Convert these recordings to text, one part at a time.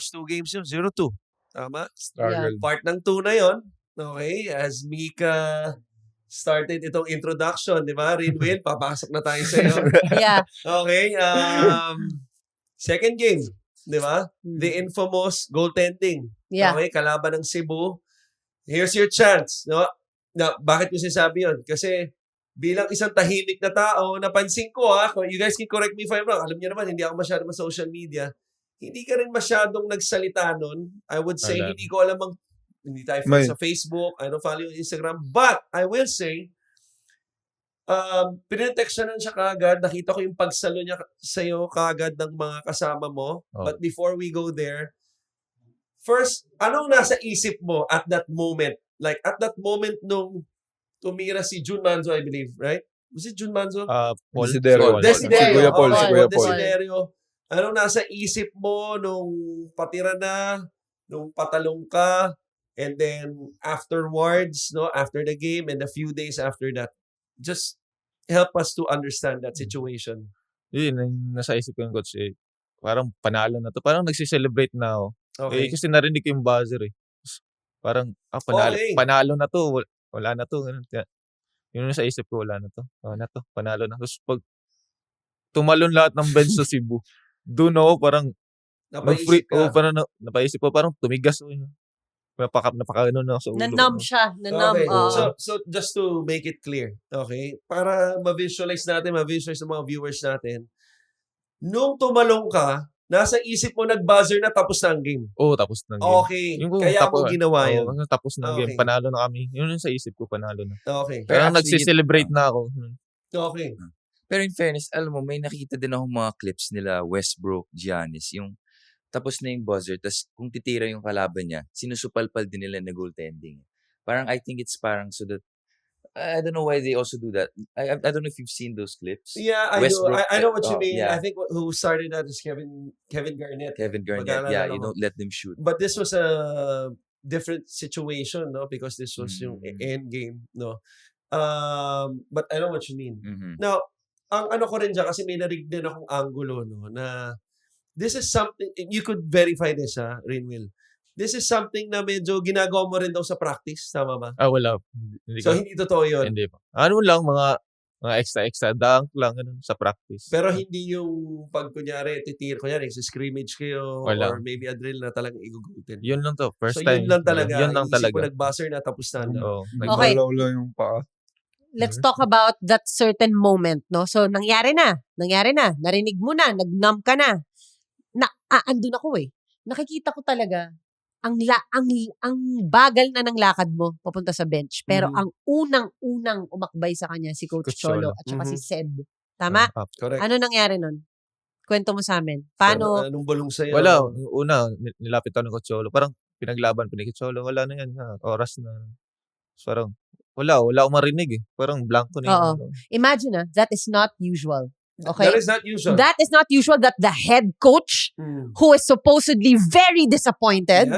First 2 games yun, 0-2. Tama? Struggle. Part ng 2 na yun. Okay, as Mika started itong introduction, di ba? Rinwil, papasok na tayo sa iyo. Yeah. Okay, second game, di ba? The infamous goaltending. Yeah. Okay, kalaban ng Cebu. Here's your chance. No? Na, bakit ko sinasabi yun? Kasi bilang isang tahimik na tao, napansin ko you guys can correct me if I'm wrong. Alam niyo naman, hindi ako masyadong sa social media. Hindi ka rin masyadong nagsalita nun. I would say, hindi ko alam hindi tayo friends sa Facebook, I don't follow yung Instagram. But, I will say, pinetextanan siya kaagad. Nakita ko yung pagsalo niya sa'yo kaagad ng mga kasama mo. Oh. But before we go there, first, anong nasa isip mo at that moment? Like, at that moment nung tumira si Jun Manzo, I believe, right? Was it Jun Manzo? Paul. Desiderio. Kuya Paul. Okay, Kuya Paul. Desiderio. Anong nasa isip mo nung patira na, nung patalong ka, and then afterwards, no, after the game and a few days after that, just help us to understand that situation. Yun, yung nasa isip ko yung coach parang panalo na to. Parang nagsiselebrate na ako. Okay. Kasi narinig ko yung buzzer Parang, panalo na to. Wala na to. Ganun. Yun nasa isip ko, wala na to. Wala na to, panalo na. Tapos pag tumalon lahat ng bench sa Cebu, doon ako parang Napaisip ka. parang napaisip ko, parang tumigas ako. Napaka-ano na sa ulo. Nanumb siya. Okay. So just to make it clear, okay? Para ma-visualize ng mga viewers natin, nung tumalong ka, nasa isip mo nag-buzzer na tapos na ang game. Oo, tapos na ang game. Okay. Kaya mo ginawa yun. Tapos na ang game. Panalo na kami. Yun yung sa isip ko, panalo na. Okay. Pero nagsiselebrate na ako. Okay. Pero in fairness, alam mo, may nakita din ako mga clips nila, Westbrook, Giannis, yung tapos na yung buzzer, tapos kung titira yung kalaban niya, sinusupalpal din nila na goaltending. Parang I think it's parang so that, I don't know why they also do that. I don't know if you've seen those clips. Yeah, I know what you mean. Yeah. I think who started that is Kevin Garnett. Kevin Garnett, yeah, you don't let them shoot. But this was a different situation, no? Because this was yung end game, no? But I know what you mean. Mm-hmm. Now, ang ano ko rin dyan, kasi may narinig din akong angulo, no? Na this is something, you could verify this, Rinwil. This is something na medyo ginagawa mo rin daw sa practice, tama ba? Wala. Hindi totoo yun? Hindi pa. Ano lang, mga extra dunk lang sa practice. Pero hindi yung pag kunyari, sa scrimmage kayo, Wala. or maybe a drill na talagang igugultin. Yun lang to. First so, time. yun lang talaga. Yun lang talaga. Isip ko nag-buzzer na tapos na. Oo. Okay. Nagbalaw lang yung paa. Let's talk about that certain moment, no? So, nangyari na. Narinig mo na. Nag-numb ka na. Andun ako Nakikita ko talaga, ang bagal na ng lakad mo papunta sa bench. Pero ang unang umakbay sa kanya si Coach Cholo at saka si Sed. Tama? Correct. Ano nangyari nun? Kwento mo sa amin. Paano? Anong bulong sa'yo? Wala. Una, nilapit ako ng Coach Cholo. Parang pinaglaban pa ni Coach Cholo. Wala na yan. Oras na. Parang, wala akong marinig Parang blanco na Oo. Imagine that is not usual. Okay? That is not usual. That is not usual that the head coach, who is supposedly very disappointed,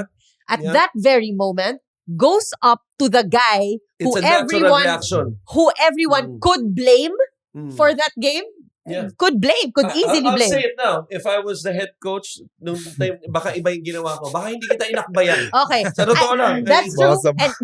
at that very moment, goes up to the guy It's a natural reaction. who everyone could blame for that game. Yeah. Could easily I'll blame. say it now. If I was the head coach, nung time, baka iba yung ginawa ko. Baka hindi kita inakbayan. Okay. Sa totoo lang. That's true. And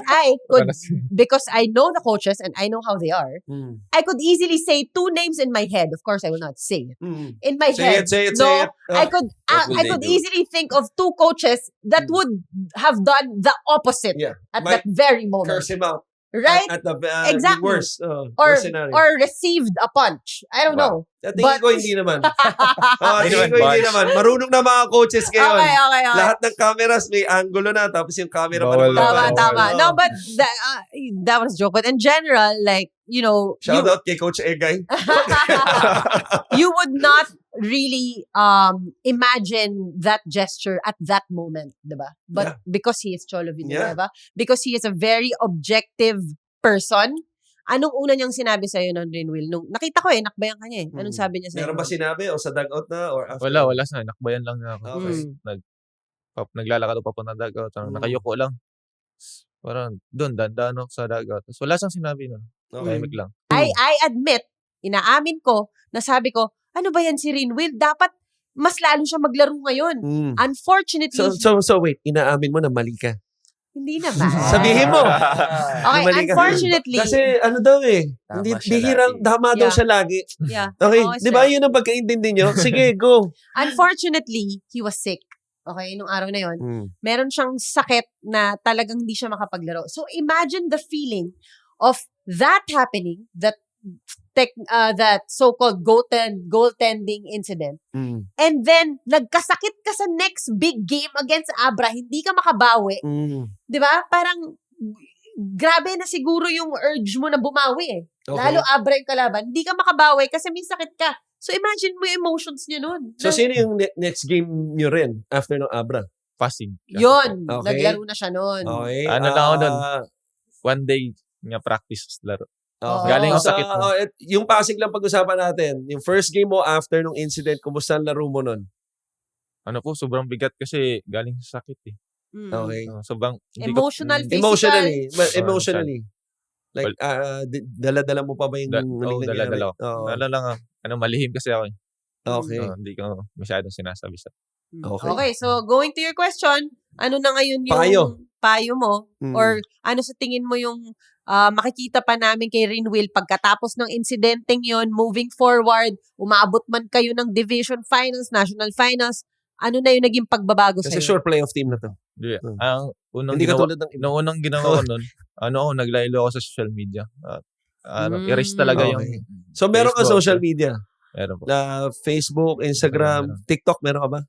I could, because I know the coaches and I know how they are, I could easily say two names in my head. Of course, I will not say it. In my head. Say it. I could easily think of two coaches that would have done the opposite at that very moment. Curse him out. Right? At the Exactly. worst scenario. Or received a punch. I don't know. Tingin ko hindi naman. Tingin ko hindi naman. Marunong na mga coaches ngayon. Okay. Lahat ng cameras may angulo na tapos yung camera pa Tama. No, but that was a joke. But in general, like, shout out kay Coach Egay. You would not really imagine that gesture at that moment, diba? But because he is Cholo Villanueva, because he is a very objective person, anong una niyang sinabi sa'yo nun, Rinwil? Nung nakita ko nakbayan ka niya Anong sabi niya sa'yo? Meron ba sinabi o sa dugout na or after? Wala sa nakbayan lang niya ako. Okay. Naglalakad ako papunta ng dugout. Nakayuko lang. Parang doon, dandaan ako sa dugout. Tapos wala siyang sinabi nun. Tahimik lang. I admit, inaamin ko, na sabi ko, ano ba yan si Rinwil? Dapat mas lalo siya maglaro ngayon. Unfortunately, So wait, inaamin mo na mali ka. hindi naman. Sabihin mo. Okay, Mali ka. unfortunately. Kasi ano daw Tama hindi siya bihirang lagi. tama daw Yeah. siya lagi. Yeah. Okay, Oo, di ba sir. yun ang pagkaintindi nyo? Sige, go. Unfortunately, he was sick. Okay, nung araw na yon, meron siyang sakit na talagang hindi siya makapaglaro. So imagine the feeling of that happening, that so-called goaltending incident. And then, nagkasakit ka sa next big game against Abra, hindi ka makabawi. Di ba? Parang, grabe na siguro yung urge mo na bumawi eh. Okay. Lalo Abra yung kalaban. Hindi ka makabawi kasi may sakit ka. So, imagine mo yung emotions niya nun. So, sino yung next game nyo rin after ng Abra? Passing. Yun. Okay. Naglaro na siya nun. Okay. Ano lang ako dun? One day nga practice laro. Okay. Galing ang So, sakit mo. yung Pasig lang pag-usapan natin. Yung first game mo after nung incident, kumusta ang laro mo nun? Ano po, sobrang bigat kasi galing sa sakit eh. Mm. Okay. Sobrang hindi ko- Emotional, physical. Emotionally. Oh, Emotionally. Like, dala-dala mo pa ba yung Oo, nangyari? dala-dala ko. Oo. Ano lang, malihim kasi ako eh. Okay. Hindi ko masyadong sinasabi sa. Okay. Okay, so going to your question, ano na ngayon yung payo mo? Or ano sa tingin mo yung makikita pa namin kay Rinwil pagkatapos ng incidenteng yon, moving forward, umabot man kayo ng division finals, national finals, ano na yung naging pagbabago Kasi sa'yo? sure playoff team na to. Hindi. Ang unang Hindi ginawa, katulad ng iba. nung unang ginawa ko nun, naglaylo ako sa social media. Erase talaga Okay. yung So, meron ka Facebook. social media? meron po. Na Facebook, Instagram, TikTok, meron ka ba?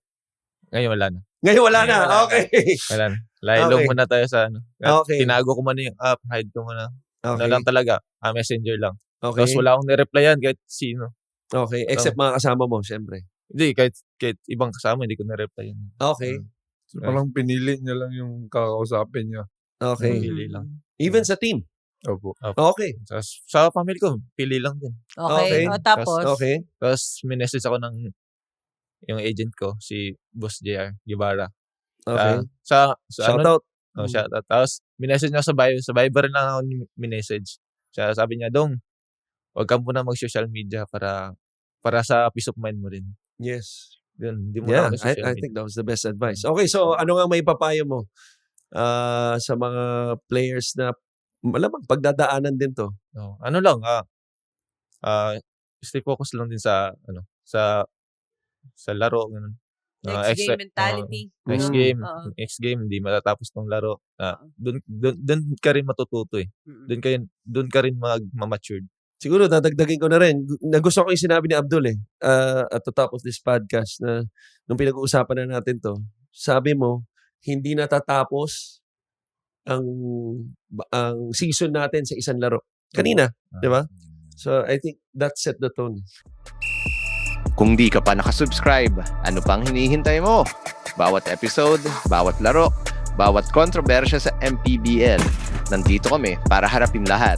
Ngayon wala na. Ngayon wala na. Ngayon wala na. Okay. Wala na. Laylo Okay. muna tayo sa Okay. Tinago ko muna yung app, hide ko muna. Ano Okay. lang talaga, messenger lang. Okay. Tapos wala akong nireplyan kahit sino. Okay. Except mga kasama mo, syempre. Hindi, kahit ibang kasama, hindi ko nireplyan. Okay. So, parang pinili niya lang yung kakausapin niya. Okay. Pili lang. Even sa team. Opo. Okay. Tapos sa family ko, pili lang din. Okay. Okay, o tapos, Okay. Tapos minessage ako ng yung agent ko, si Boss JR Guevara. Okay. Sa Shout ano, out. shout out. Tapos minessage niya sa Viber lang ako minessage. Siya sabi niya, "Dong, wag ka muna mag-social media para sa peace of mind mo rin." Yes. Yun, hindi mo Yeah, na ako social I media. think that was the best advice. Okay, so ano nga may papayo mo sa mga players na malamang pagdadaanan din to? No. Ano lang, stay focus lang din sa laro, ganun. next game mentality. Next Mm. game, Oo. next game, hindi matatapos tong laro. Doon ka rin matututo eh. Doon ka rin mag-matured. Siguro dadagdagin ko na rin. Nagustuhan ko yung sinabi ni Abdul at the top of this podcast na nung pinag-uusapan na natin to, sabi mo, hindi natatapos ang season natin sa isang laro. Kanina, di ba? So I think that set the tone. Kung di ka pa nakasubscribe, ano pang hinihintay mo? Bawat episode, bawat laro, bawat kontrobersya sa MPBL. Nandito kami para harapin lahat.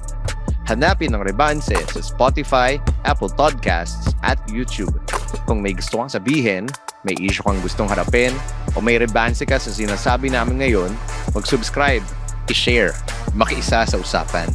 Hanapin ang Rebanse sa Spotify, Apple Podcasts, at YouTube. Kung may gusto kang sabihin, may issue kang gustong harapin, o may Rebanse ka sa sinasabi namin ngayon, mag-subscribe, i-share, makiisa sa usapan.